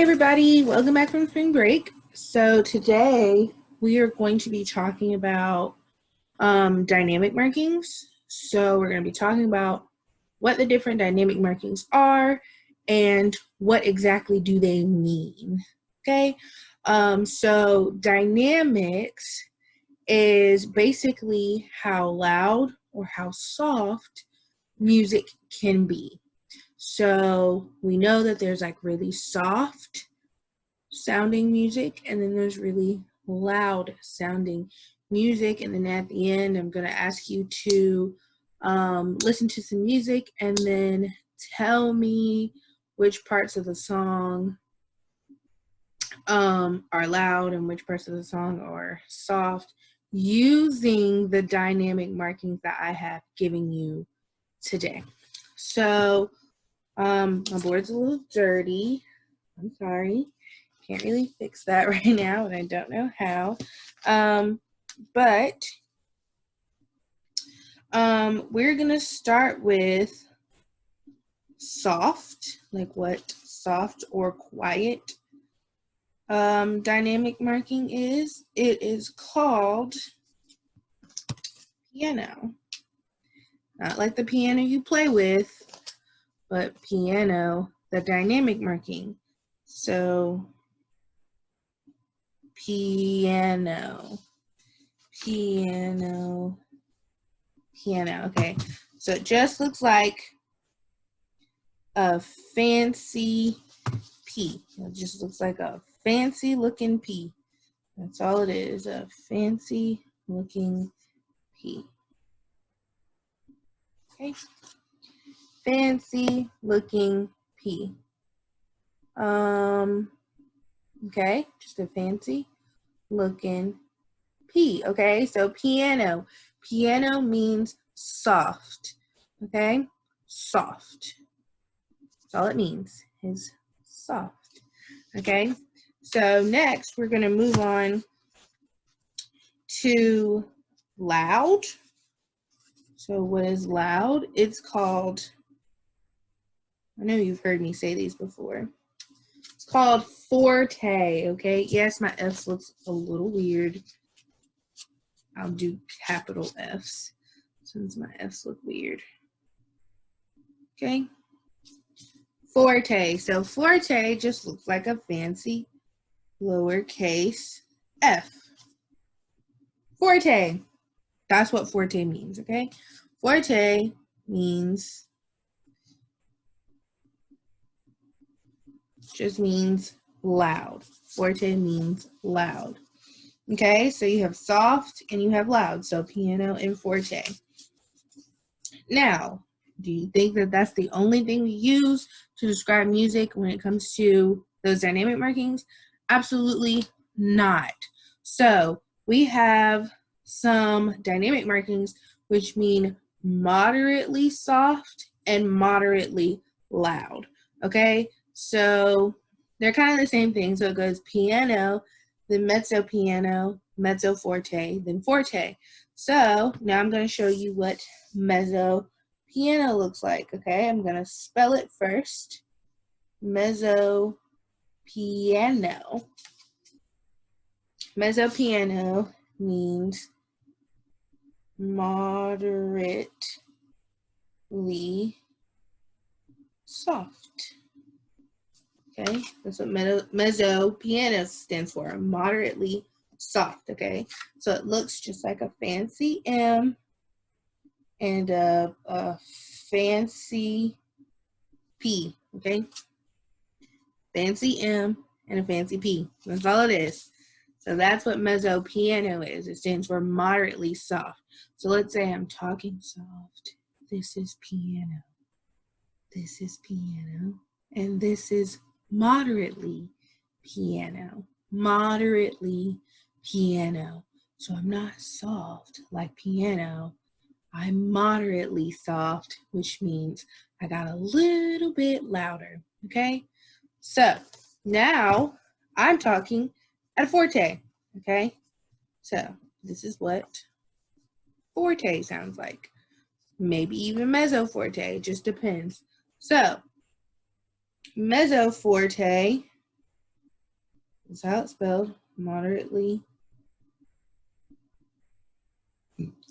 Everybody, welcome back from spring break. So today we are going to be talking about dynamic markings. So we're going to be talking about what the different dynamic markings are and what exactly do they mean. Okay, so dynamics is basically how loud or how soft music can be. So we know that there's like really soft sounding music, and then there's really loud sounding music. And then at the end, I'm going to ask you to listen to some music and then tell me which parts of the song are loud and which parts of the song are soft using the dynamic markings that I have given you today. So my board's a little dirty. I'm sorry. Can't really fix that right now, and I don't know how. But we're going to start with soft, like what soft or quiet dynamic marking is. It is called piano. Not like the piano you play with, but piano, the dynamic marking. So piano. Okay, so it just looks like a fancy P. It just looks like a fancy looking P. That's all it is, a fancy looking P. Okay, fancy looking P. Okay, just a fancy looking P. Okay, so piano. Piano means soft. Okay, soft. That's all it means is soft. Okay, so next we're going to move on to loud. So what is loud? It's called, I know you've heard me say these before. It's called forte. Okay, yes, my F looks a little weird. I'll do capital F's since my F's look weird. Okay. Forte. So forte just looks like a fancy lowercase f. Forte. That's what forte means, okay? Forte means, just means loud. Forte means loud. Okay, so you have soft and you have loud. So piano and forte. Now, do you think that that's the only thing we use to describe music when it comes to those dynamic markings? Absolutely not. So we have some dynamic markings which mean moderately soft and moderately loud. Okay, so they're kind of the same thing. So it goes piano, then mezzo piano, mezzo forte, then forte. So now I'm going to show you what mezzo piano looks like. Okay, I'm going to spell it first. Mezzo piano. Mezzo piano means moderately soft. Okay, that's what mezzo piano stands for, moderately soft. Okay, so it looks just like a fancy M and a fancy P. Okay, fancy M and a fancy P. That's all it is. So that's what mezzo piano is. It stands for moderately soft. So let's say I'm talking soft. This is piano. This is piano. And this is moderately piano. Moderately piano. So I'm not soft like piano. I'm moderately soft, which means I got a little bit louder. Okay? So now I'm talking at a forte. Okay? So this is what forte sounds like. Maybe even mezzo forte, it just depends. So mezzo forte That's how it's spelled. Moderately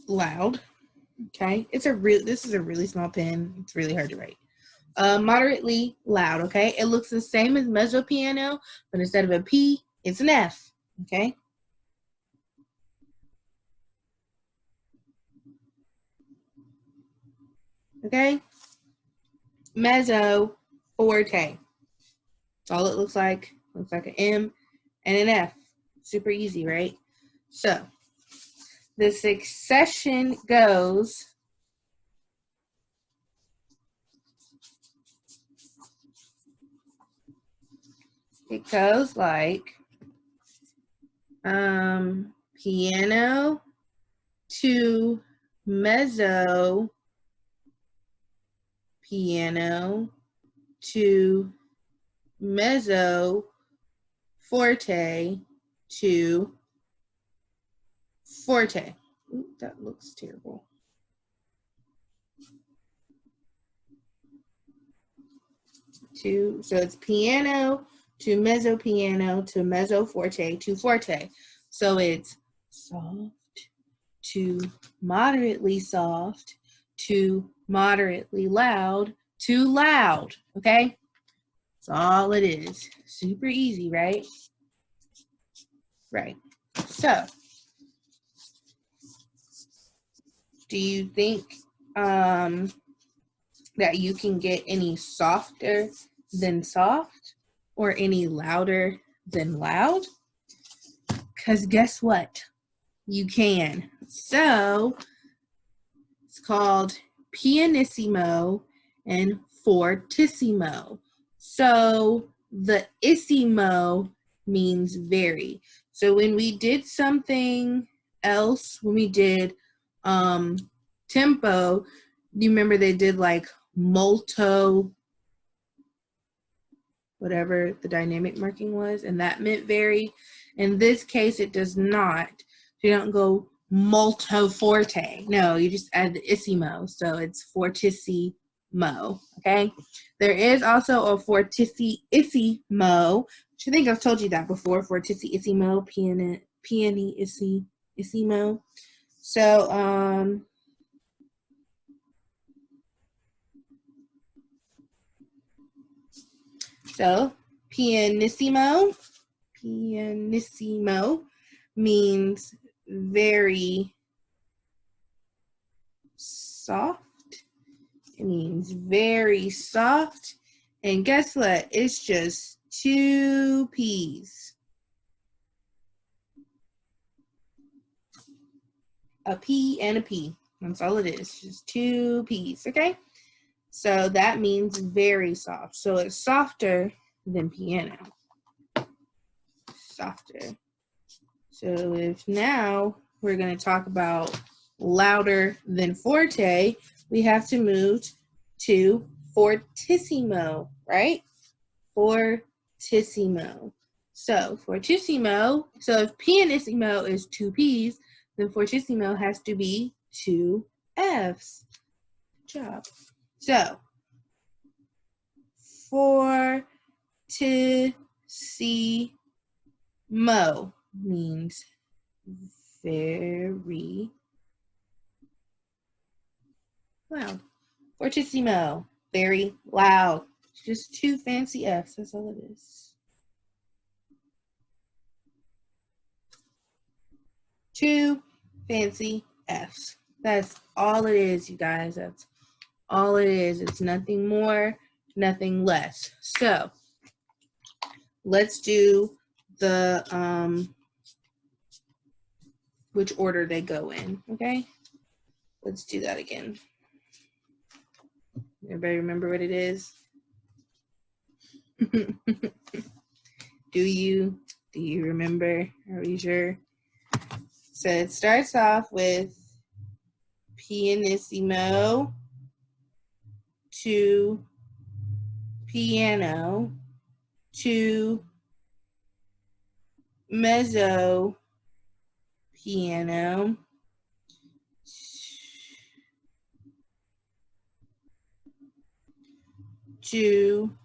loud. Okay. This is a really small pen. It's really hard to write. Moderately loud. Okay. It looks the same as mezzo piano, but instead of a P, it's an F. Okay. Okay. Mezzo forte. That's all it looks like. Looks like an M and an F. Super easy, right? So the succession goes like piano to mezzo, piano to mezzo forte to forte. Ooh, that looks terrible. So it's piano to mezzo forte to forte. So it's soft to moderately soft to moderately loud to loud. Okay? That's all it is. Super easy, right? Right. So, do you think that you can get any softer than soft or any louder than loud? Because guess what? You can. So, it's called pianissimo and fortissimo. So, the issimo means very. So when we did something else, when we did tempo, do you remember they did like molto, whatever the dynamic marking was, and that meant very. In this case, it does not. You don't go molto forte. No, you just add the issimo, so it's fortissimo, okay? There is also a fortissimo, which I think I've told you that before, fortissimo, pianissimo. So, pianissimo means very soft. It means very soft. And guess what? It's just 2 P's. A P and a P. That's all it is. Just 2 P's, okay? So that means very soft. So it's softer than piano. Softer. So if now we're going to talk about louder than forte, we have to move to fortissimo, right? Fortissimo. So fortissimo, so if pianissimo is 2 P's, then fortissimo has to be 2 F's. Good job. So fortissimo means very loud. Fortissimo, very loud. Just 2 fancy F's, that's all it is. 2 fancy F's. That's all it is, you guys. That's all it is. It's nothing more, nothing less. So let's do the which order they go in, okay? Let's do that again. Everybody remember what it is? Do you remember? Are we sure? So it starts off with pianissimo to piano to mezzo piano to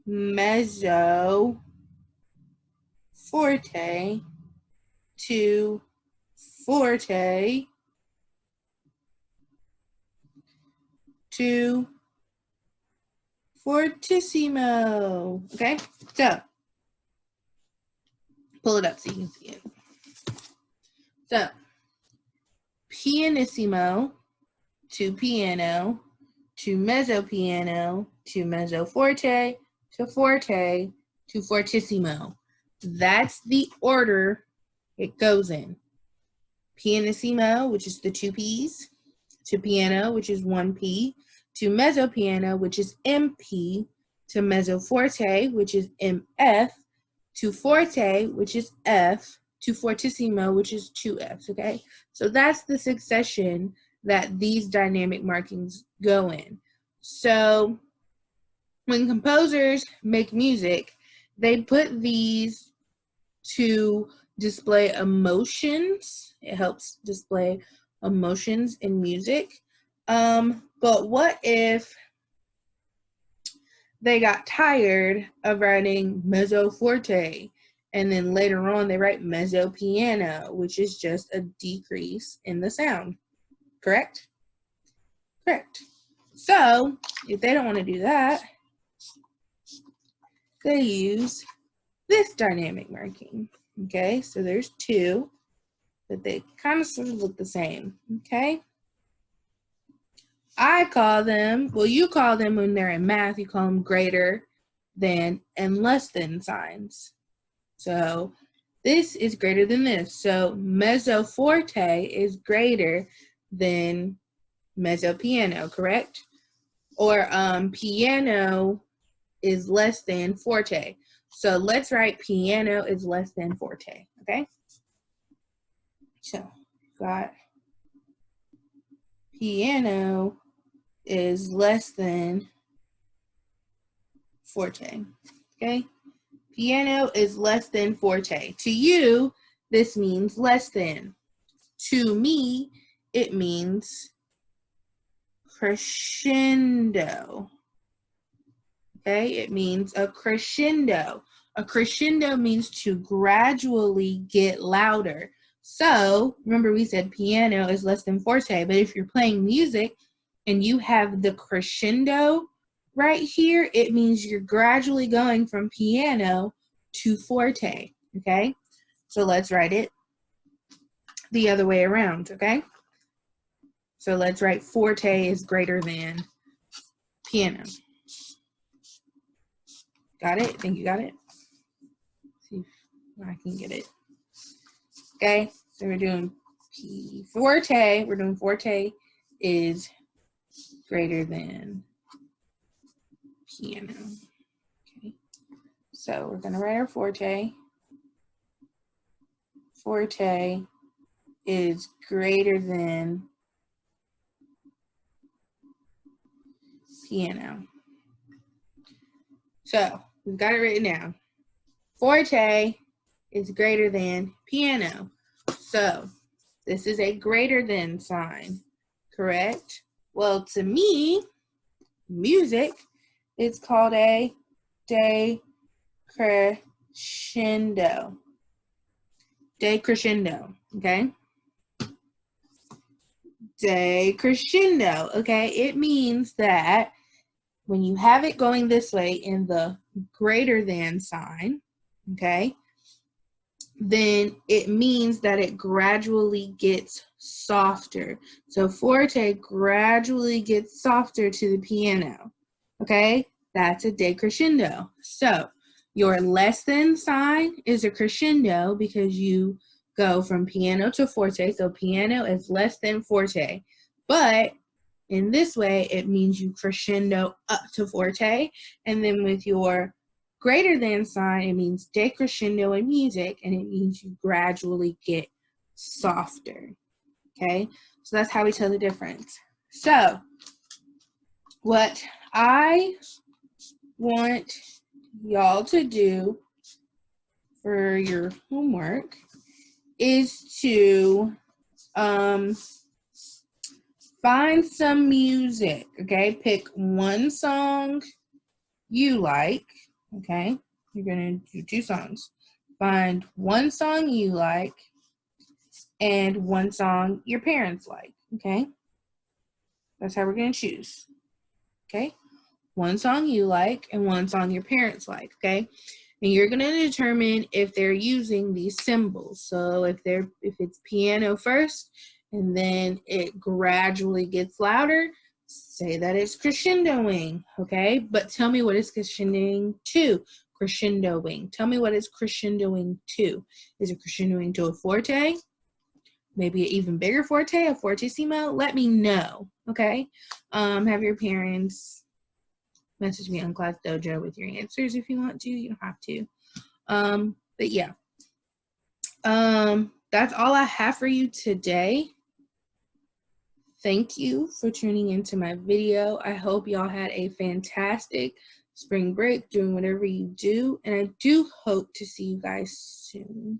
mezzo forte to forte to fortissimo. Okay, so pull it up so you can see it. So pianissimo to piano to mezzo piano to mezzo forte to forte to fortissimo. That's the order it goes in. Pianissimo, which is the 2 P's, to piano, which is 1 P, to mezzo piano, which is MP, to mezzo forte, which is MF, to forte, which is F, to fortissimo, which is 2 F's, okay? So that's the succession that these dynamic markings go in. So when composers make music, they put these to display emotions. It helps display emotions in music. But what if they got tired of writing mezzo forte and then later on they write mezzo piano, which is just a decrease in the sound? Correct? Correct. So if they don't want to do that, they use this dynamic marking. Okay, so there's 2, but they kind of sort of look the same. Okay, I call them, well, you call them when they're in math, you call them greater than and less than signs. So this is greater than this. So mezzo forte is greater than mezzo piano, correct? Or piano is less than forte. So let's write piano is less than forte, okay? So got piano is less than forte, okay? Piano is less than forte. To you, this means less than. To me, it means crescendo. Okay, it means a crescendo. A crescendo means to gradually get louder. So remember we said piano is less than forte, but if you're playing music and you have the crescendo right here, it means you're gradually going from piano to forte, okay? So let's write it the other way around, okay? So let's write forte is greater than piano. Got it? Think you got it? See if I can get it. Okay, so we're doing forte. We're doing forte is greater than piano. Okay, so we're gonna write our forte. Forte is greater than piano. So we've got it written down. Forte is greater than piano. So this is a greater than sign, correct? Well, to me, music is called a decrescendo. Decrescendo, okay? Decrescendo, okay? It means that when you have it going this way in the greater than sign, okay, then it means that it gradually gets softer. So forte gradually gets softer to the piano, okay? That's a decrescendo. So your less than sign is a crescendo because you go from piano to forte. So piano is less than forte. But in this way, it means you crescendo up to forte. And then with your greater than sign, it means decrescendo in music, and it means you gradually get softer. Okay? So that's how we tell the difference. So what I want y'all to do for your homework is to find some music, okay? Pick one song you like, okay? You're gonna do 2 songs. Find one song you like and one song your parents like, okay? That's how we're going to choose, okay? One song you like and one song your parents like, okay? And you're going to determine if they're using these symbols. So if it's piano first and then it gradually gets louder, say that it's crescendoing, okay? But tell me what it's crescendoing to. Crescendoing. Tell me what it's crescendoing to. Is it crescendoing to a forte? Maybe an even bigger forte, a fortissimo? Let me know, okay? Have your parents message me on Class Dojo with your answers if you want to. You don't have to. But yeah. That's all I have for you today. Thank you for tuning into my video. I hope y'all had a fantastic spring break doing whatever you do. And I do hope to see you guys soon.